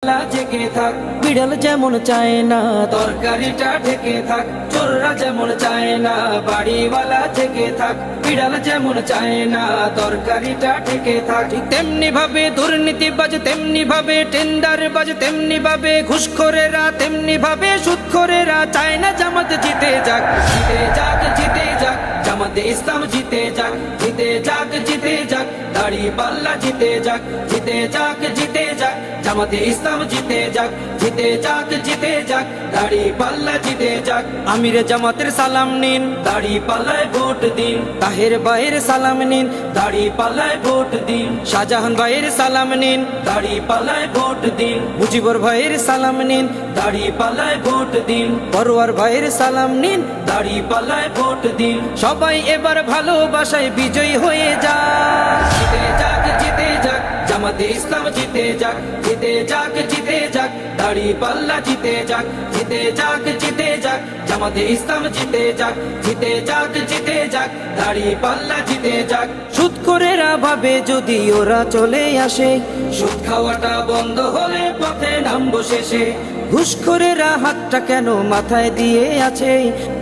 জেগে থাক, বিড়াল যেমন চায় না তরকারিটা ঢেকে থাক, চোররা যেমন চায় না বাড়িওয়ালা জেগে থাক, বিড়াল যেমন চায় না তরকারিটা ঢেকে থাক। তেমনি ভাবে দুর্নীতিবাজ, তেমনি ভাবে টেন্ডারবাজ, তেমনি ভাবে ঘুষখোরেরা, তেমনি ভাবে সুদখোরেরা চায় না জামাত জিতে যাক, জিতে যাক, জিতে যাক, জামাতে ইসলাম জিতে যাক, জিতে যাক, জিতে যাক, দাড়িপাল্লা জিতে যাক, জিতে যাক, জিতে যাক, জামাতে ইসলাম জিতে যাক, জিতে যাক, জিতে যাক, দাড়িপাল্লা জিতে যাক। আমিরে জামাতের সালাম নিন, দাড়িপাল্লায় ভোট দিন। তাহের ভাইয়ের সালাম নিন, দাড়িপাল্লায় ভোট দিন। শাহজাহান ভাইয়ের সালাম নিন, দাড়িপাল্লায় ভোট দিন। মুজিবুর ভাইয়ের সালাম নিন, দাড়িপাল্লায় ভোট দিন। পরোয়ার ভাইয়ের সালাম নিন, দাড়িপাল্লায় ভোট দিন। সবাই এবার ভালোবাসায় বিজয়ী হয়ে যাক, জিতে যাক, জিতে যাক, জামাতে ইসলাম জিতে যাক, জিতে যাক, জিতে যাক, দাড়িপাল্লা জিতে যাক, জিতে যাক, জিতে যাক, জামাতে ইসলাম জিতে যাক, জিতে যাক, জিতে যাক, দাড়িপাল্লা জিতে যাক। সুদখোরেরা ভাবে যদি ওরা চলে আসে, সুদ খাওয়াটা বন্ধ হলে পথে নামবো শেষে। ঘুষখোরেরা হাতটা কেন মাথায় দিয়ে আছে,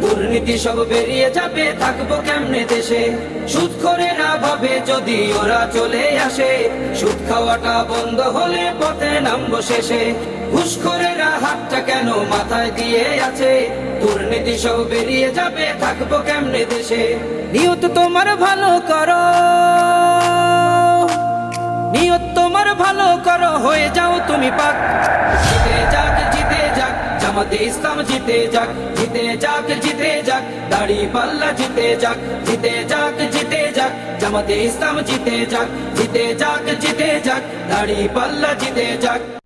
দুর্নীতি সব বেরিয়ে যাবে, থাকবো কেমনে দেশে। সুদখোরেরা ভাবে যদি ওরা চলে আসে, সুদ খাওয়াটা বন্ধ হলে পথে নামবো শেষে। ঘুষখোরেরা হাতটা কেন মাথায় দিয়ে আছে, দুর্নীতি সব বেরিয়ে যাবে, থাকবো কেমনে দেশে। নিয়ত তোমার ভালো করো, নিয়ত তোমার ভালো করো, হয়ে যাও তুমি পাক। জিতে যাক, জিতে যাক, জামাতে ইসলাম জিতে যাক, জিতে যাক, জিতে যাক, দাড়িপাল্লা জিতে যাক, জিতে যাক, জিতে যাক, জামাতে ইসলাম জিতে যাক, জিতে যাক, জিতে যাক, দাড়িপাল্লা জিতে যাক।